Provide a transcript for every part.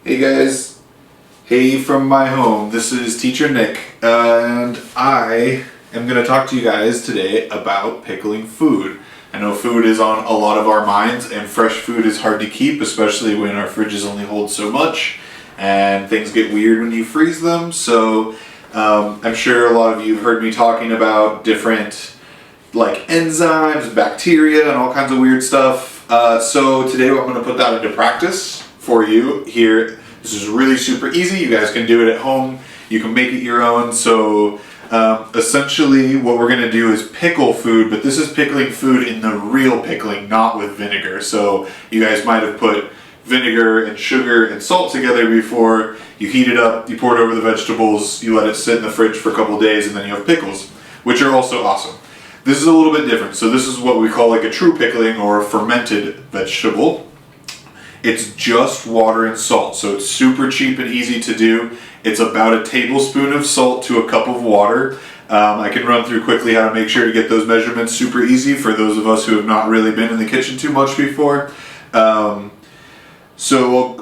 Hey guys, hey from my home. This is Teacher Nick, and I am going to talk to you guys today about pickling food. I know food is on a lot of our minds, and fresh food is hard to keep, especially when our fridges only hold so much, and things get weird when you freeze them. So I'm sure a lot of you have heard me talking about different like enzymes, bacteria, and all kinds of weird stuff. So today I'm going to put that into practice for you here. This is really super easy. You guys can do it at home. You can make it your own. So essentially what we're going to do is pickle food, but this is pickling food in the real pickling, not with vinegar. So you guys might have put vinegar and sugar and salt together before. You heat it up, you pour it over the vegetables, you let it sit in the fridge for a couple days, and then you have pickles, which are also awesome. This is a little bit different. So this is what we call like a true pickling or a fermented vegetable. It's just water and salt, so it's super cheap and easy to do. It's about a tablespoon of salt to a cup of water. I can run through quickly how to make sure to get those measurements super easy for those of us who have not really been in the kitchen too much before. So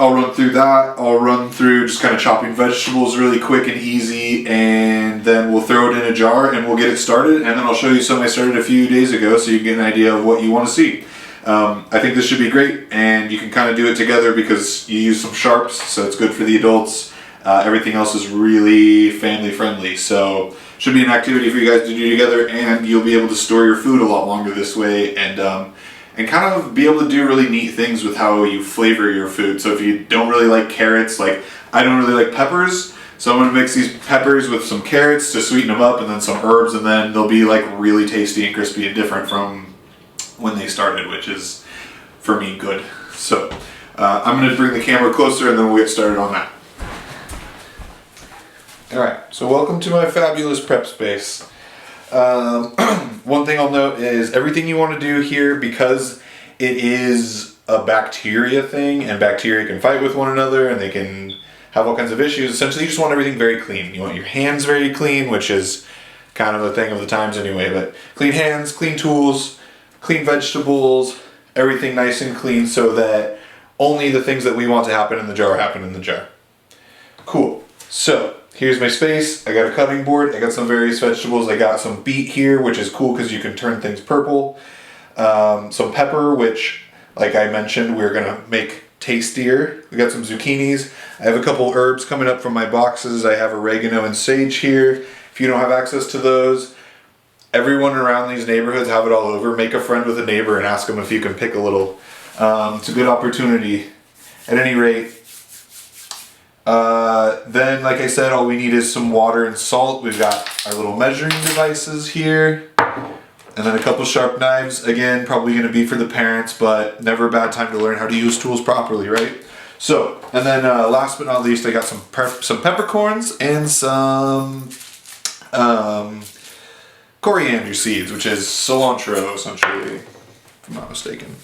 I'll run through that. I'll run through just kind of chopping vegetables really quick and easy, and then we'll throw it in a jar and we'll get it started, and then I'll show you something I started a few days ago so you can get an idea of what you want to see. I think this should be great, and you can kind of do it together because you use some sharps, so it's good for the adults. Everything else is really family friendly, so should be an activity for you guys to do together, and you'll be able to store your food a lot longer this way, and kind of be able to do really neat things with how you flavor your food. So if you don't really like carrots, like I don't really like peppers, so I'm going to mix these peppers with some carrots to sweeten them up, and then some herbs, and then they'll be like really tasty and crispy and different from when they started, which is, for me, good. So I'm going to bring the camera closer and then we'll get started on that. Alright, so welcome to my fabulous prep space. One thing I'll note is everything you want to do here, because it is a bacteria thing, and bacteria can fight with one another and they can have all kinds of issues. Essentially, you just want everything very clean. You want your hands very clean, which is kind of a thing of the times anyway, but clean hands, clean tools, clean vegetables, everything nice and clean so that only the things that we want to happen in the jar happen in the jar. Cool. So here's my space. I got a cutting board. I got some various vegetables. I got some beet here, which is cool because you can turn things purple. Some pepper, which, like I mentioned, we're going to make tastier. We got some zucchinis. I have a couple herbs coming up from my boxes. I have oregano and sage here. If you don't have access to those, everyone around these neighborhoods have it all over. Make a friend with a neighbor and ask them if you can pick a little. It's a good opportunity. At any rate, then like I said, all we need is some water and salt. We've got our little measuring devices here, and then a couple sharp knives. Again, probably going to be for the parents, but never a bad time to learn how to use tools properly, right? So, and then last but not least, I got some peppercorns and some coriander seeds, which is cilantro, essentially, if I'm not mistaken.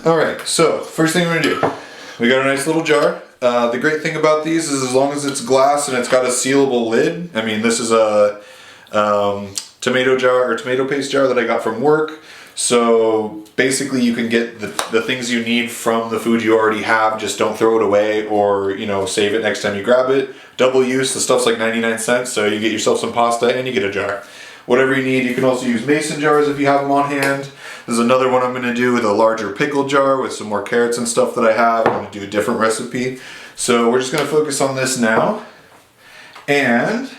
Alright, so first thing we're going to do, we got a nice little jar. The great thing about these is as long as it's glass and it's got a sealable lid. I mean, this is a tomato jar or tomato paste jar that I got from work. So basically you can get the things you need from the food you already have. Just don't throw it away, or, you know, save it next time you grab it. Double use, the stuff's like 99 cents, so you get yourself some pasta and you get a jar. Whatever you need. You can also use mason jars if you have them on hand. There's another one I'm going to do with a larger pickle jar with some more carrots and stuff that I have. I'm going to do a different recipe. So we're just going to focus on this now. And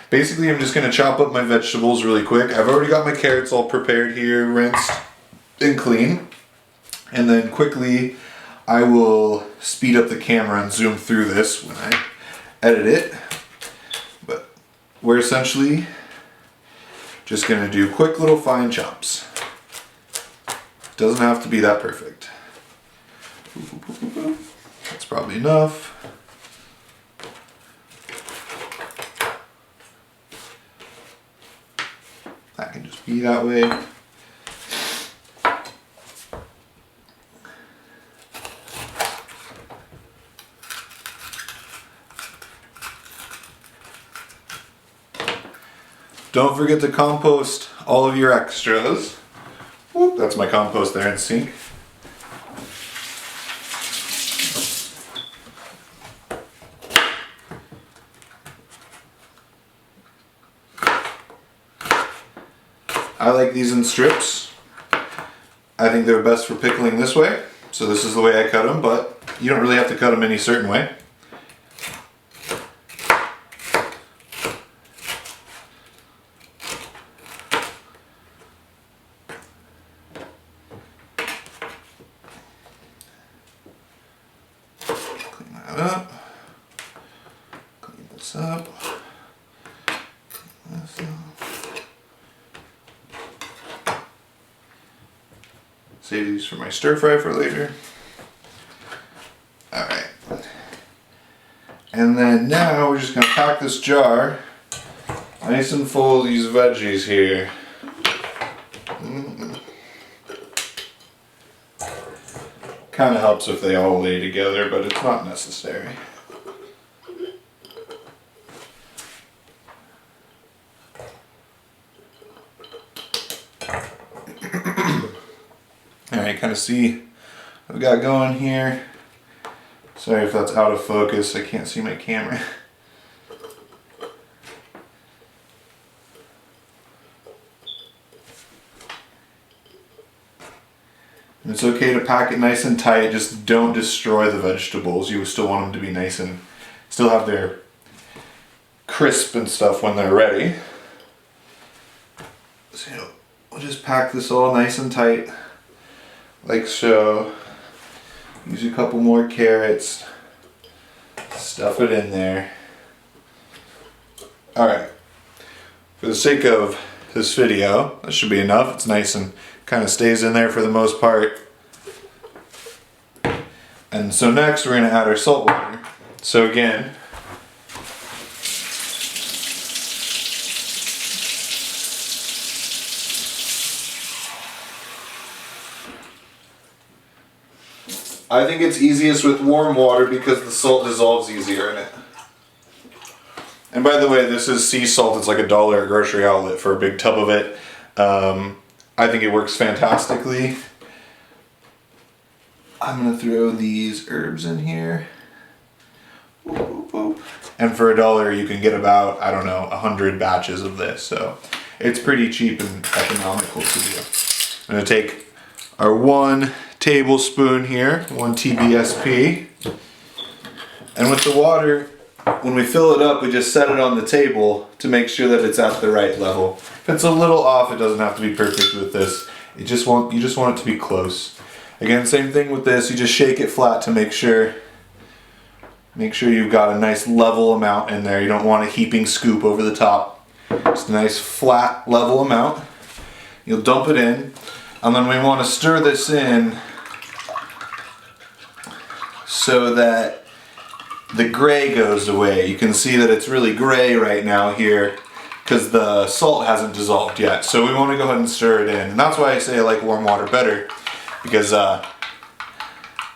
basically I'm just going to chop up my vegetables really quick. I've already got my carrots all prepared here, rinsed and clean. And then quickly I will speed up the camera and zoom through this when I edit it. But we're essentially just going to do quick little fine chops. Doesn't have to be that perfect. That's probably enough. That can just be that way. Don't forget to compost all of your extras. Whoop, that's my compost there in the sink. I like these in strips. I think they're best for pickling this way. So this is the way I cut them, but you don't really have to cut them any certain way. Clean that up. Clean this up. Clean this up. Save these for my stir fry for later. Alright. And then now we're just going to pack this jar nice and full of these veggies here. Kind of helps if they all lay together, but it's not necessary. Alright, kind of see what I've got going here. Sorry if that's out of focus, I can't see my camera. And it's okay to pack it nice and tight, just don't destroy the vegetables. You still want them to be nice and still have their crisp and stuff when they're ready. So we'll just pack this all nice and tight, like so. Use a couple more carrots, stuff it in there. Alright, for the sake of this video, that should be enough. It's nice and kind of stays in there for the most part. And so next we're going to add our salt water. So again, I think it's easiest with warm water because the salt dissolves easier in it. And by the way, this is sea salt. It's like $1 at grocery outlet for a big tub of it. I think it works fantastically. I'm going to throw these herbs in here. And for $1 you can get about, I don't know, 100 batches of this. So it's pretty cheap and economical to do. I'm going to take our 1 tablespoon here, 1 TBSP. And with the water, when we fill it up, we just set it on the table to make sure that it's at the right level. If it's a little off, it doesn't have to be perfect with this. You just want it to be close. Again, same thing with this. You just shake it flat to make sure you've got a nice level amount in there. You don't want a heaping scoop over the top. Just a nice flat level amount. You'll dump it in, and then we want to stir this in so that the gray goes away. You can see that it's really gray right now here because the salt hasn't dissolved yet. So we want to go ahead and stir it in. And that's why I say I like warm water better, because the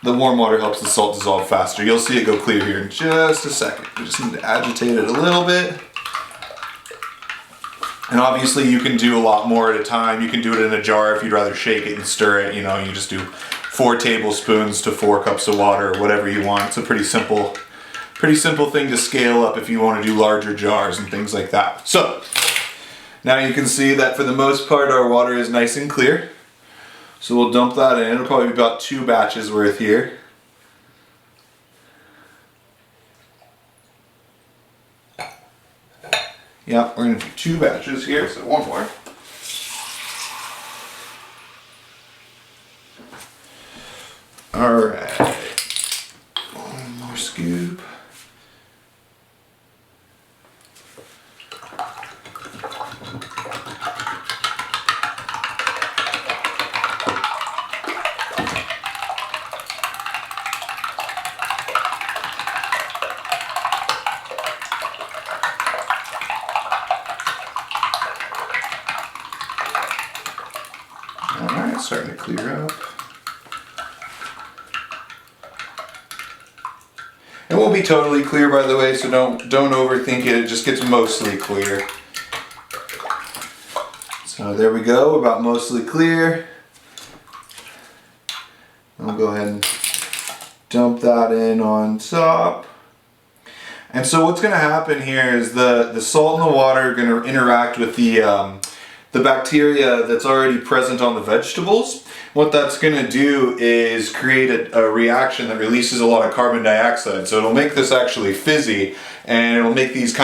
warm water helps the salt dissolve faster. You'll see it go clear here in just a second. We just need to agitate it a little bit. And obviously you can do a lot more at a time. You can do it in a jar if you'd rather shake it and stir it. You know, you just do 4 tablespoons to 4 cups of water or whatever you want. It's a pretty simple thing to scale up if you want to do larger jars and things like that. So now you can see that for the most part our water is nice and clear. So we'll dump that in. It'll probably be about 2 batches worth here. Yeah, we're going to do 2 batches here, so 1 more. Alright. 1 more scoop. Alright, starting to clear up. It won't be totally clear, by the way, so don't overthink it. It just gets mostly clear. So there we go, about mostly clear. I'll go ahead and dump that in on top. And so what's going to happen here is the salt and the water are going to interact with the the bacteria that's already present on the vegetables. What that's going to do is create a reaction that releases a lot of carbon dioxide. So it'll make this actually fizzy, and it'll make these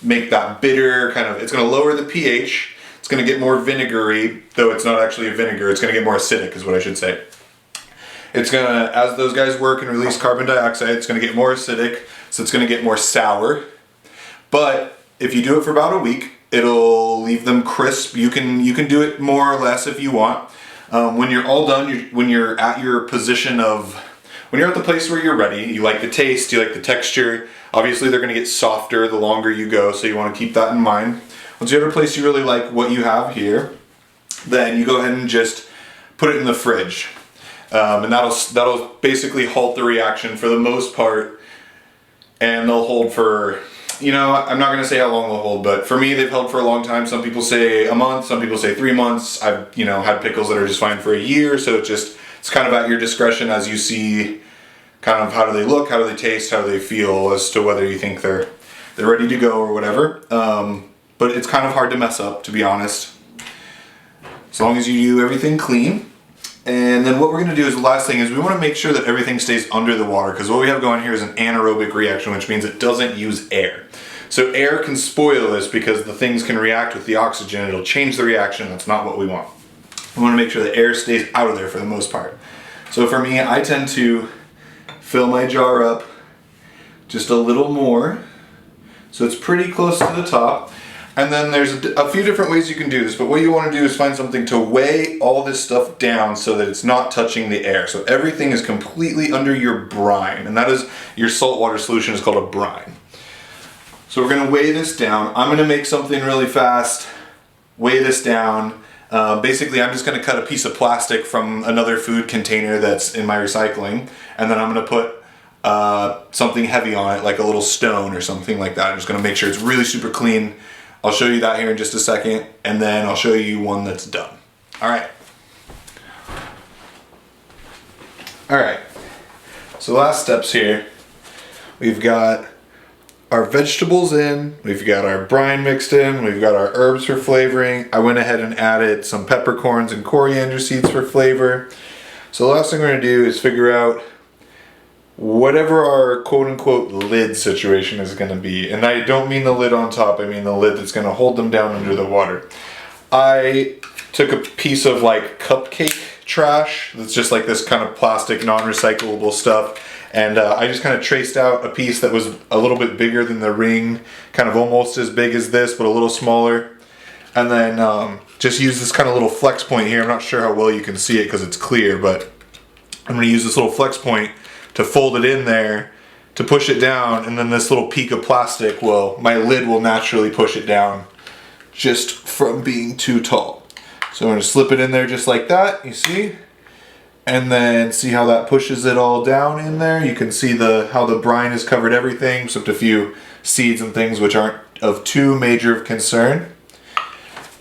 make that bitter it's going to lower the pH. It's going to get more vinegary, though it's not actually a vinegar. It's going to get more acidic is what I should say. It's going to, as those guys work and release carbon dioxide, it's going to get more acidic, so it's going to get more sour. But if you do it for about a week, it'll leave them crisp. You can do it more or less if you want. When you're all done, when you're at your position of, when you're at the place where you're ready, you like the taste, you like the texture. Obviously they're going to get softer the longer you go, so you want to keep that in mind. Once you're at a place you really like what you have here, then you go ahead and just put it in the fridge. And that'll basically halt the reaction for the most part, and they'll hold for, I'm not going to say how long they'll hold, but for me, they've held for a long time. Some people say a month, some people say 3 months. I've, had pickles that are just fine for a year. So it's kind of at your discretion as you see kind of how do they look, how do they taste, how do they feel, as to whether you think they're ready to go or whatever. But it's kind of hard to mess up, to be honest, as long as you do everything clean. And then what we're going to do is the last thing is we want to make sure that everything stays under the water, because what we have going here is an anaerobic reaction, which means it doesn't use air. So air can spoil this because the things can react with the oxygen. It'll change the reaction. That's not what we want. We want to make sure the air stays out of there for the most part. So for me, I tend to fill my jar up just a little more, so it's pretty close to the top. And then there's a few different ways you can do this, but what you want to do is find something to weigh all this stuff down so that it's not touching the air. So everything is completely under your brine, and that is, your saltwater solution is called a brine. So we're going to weigh this down. I'm going to make something really fast, weigh this down. Basically, I'm just going to cut a piece of plastic from another food container that's in my recycling, and then I'm going to put something heavy on it, like a little stone or something like that. I'm just going to make sure it's really super clean. I'll show you that here in just a second, and then I'll show you one that's done. All right. So last steps here. We've got our vegetables in, we've got our brine mixed in, we've got our herbs for flavoring. I went ahead and added some peppercorns and coriander seeds for flavor. So the last thing we're going to do is figure out whatever our quote-unquote lid situation is going to be. And I don't mean the lid on top, I mean the lid that's going to hold them down under the water. I took a piece of like cupcake trash that's just like this kind of plastic non-recyclable stuff, and I just kind of traced out a piece that was a little bit bigger than the ring, kind of almost as big as this but a little smaller, and then just use this kind of little flex point here. I'm not sure how well you can see it because it's clear, but I'm going to use this little flex point to fold it in there, to push it down, and then this little peak of plastic my lid will naturally push it down just from being too tall. So I'm going to slip it in there just like that, you see? And then see how that pushes it all down in there. You can see how the brine has covered everything, except a few seeds and things which aren't of too major of concern.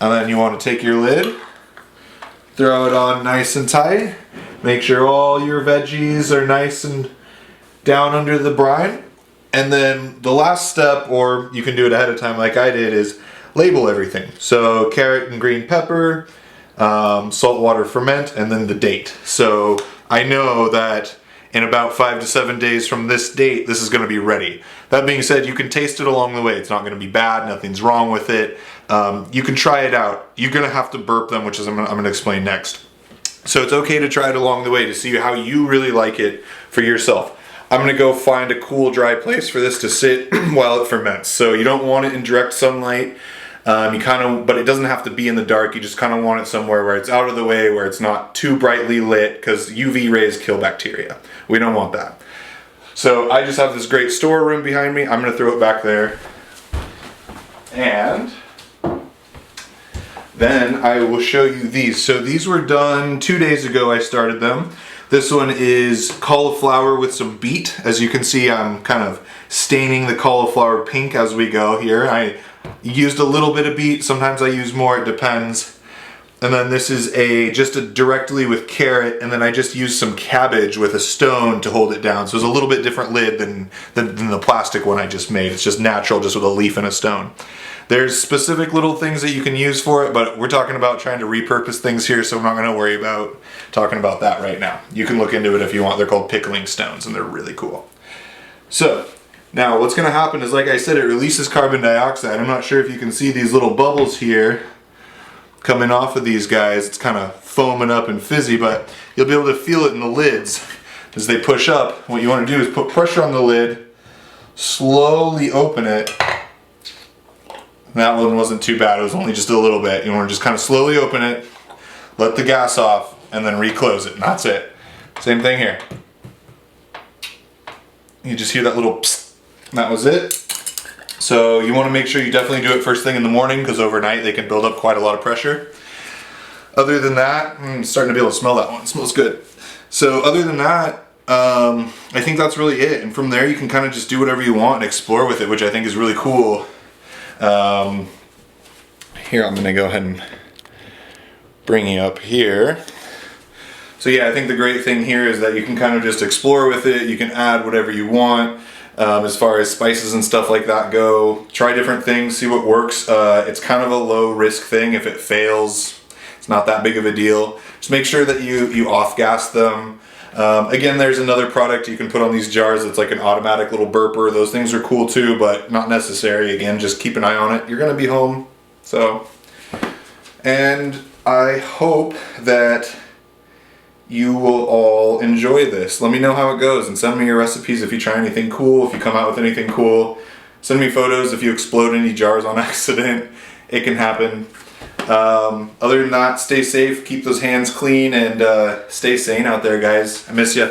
And then you want to take your lid, throw it on nice and tight. Make sure all your veggies are nice and down under the brine. And then the last step, or you can do it ahead of time like I did, is label everything. So carrot and green pepper, saltwater ferment, and then the date. So I know that in about 5 to 7 days from this date, this is going to be ready. That being said, you can taste it along the way. It's not going to be bad. Nothing's wrong with it. You can try it out. You're going to have to burp them, which is I'm going to explain next. So it's okay to try it along the way to see how you really like it for yourself. I'm going to go find a cool, dry place for this to sit while it ferments. So you don't want it in direct sunlight. But it doesn't have to be in the dark. You just kind of want it somewhere where it's out of the way, where it's not too brightly lit, because UV rays kill bacteria. We don't want that. So I just have this great storeroom behind me. I'm going to throw it back there. And then I will show you these. So these were done 2 days ago. I started them. This one is cauliflower with some beet. As you can see, I'm kind of staining the cauliflower pink as we go here. I used a little bit of beet. Sometimes I use more, it depends. And then this is just directly with carrot, and then I just used some cabbage with a stone to hold it down. So it's a little bit different lid than the plastic one I just made. It's just natural, just with a leaf and a stone. There's specific little things that you can use for it, but we're talking about trying to repurpose things here, so I'm not gonna worry about talking about that right now. You can look into it if you want. They're called pickling stones, and they're really cool. So, now what's gonna happen is, like I said, it releases carbon dioxide. I'm not sure if you can see these little bubbles here coming off of these guys. It's kind of foaming up and fizzy, but you'll be able to feel it in the lids as they push up. What you wanna do is put pressure on the lid, slowly open it. That one wasn't too bad, it was only just a little bit. You want to just kind of slowly open it, let the gas off, and then reclose it, and that's it. Same thing here. You just hear that little psst, and that was it. So you want to make sure you definitely do it first thing in the morning, because overnight they can build up quite a lot of pressure. Other than that, I'm starting to be able to smell that one, it smells good. So other than that, I think that's really it. And from there you can kind of just do whatever you want and explore with it, which I think is really cool. Here, I'm gonna go ahead and bring you up here. So yeah, I think the great thing here is that you can kind of just explore with it. You can add whatever you want as far as spices and stuff like that go. Try different things, see what works. It's kind of a low risk thing. If it fails, it's not that big of a deal. Just make sure that you off gas them. Again, there's another product you can put on these jars. It's like an automatic little burper. Those things are cool too, but not necessary. Again, just keep an eye on it. You're gonna be home, so. And I hope that you will all enjoy this. Let me know how it goes and send me your recipes if you try anything cool, if you come out with anything cool. Send me photos if you explode any jars on accident. It can happen. Other than that, stay safe, keep those hands clean, and stay sane out there, guys. I miss you.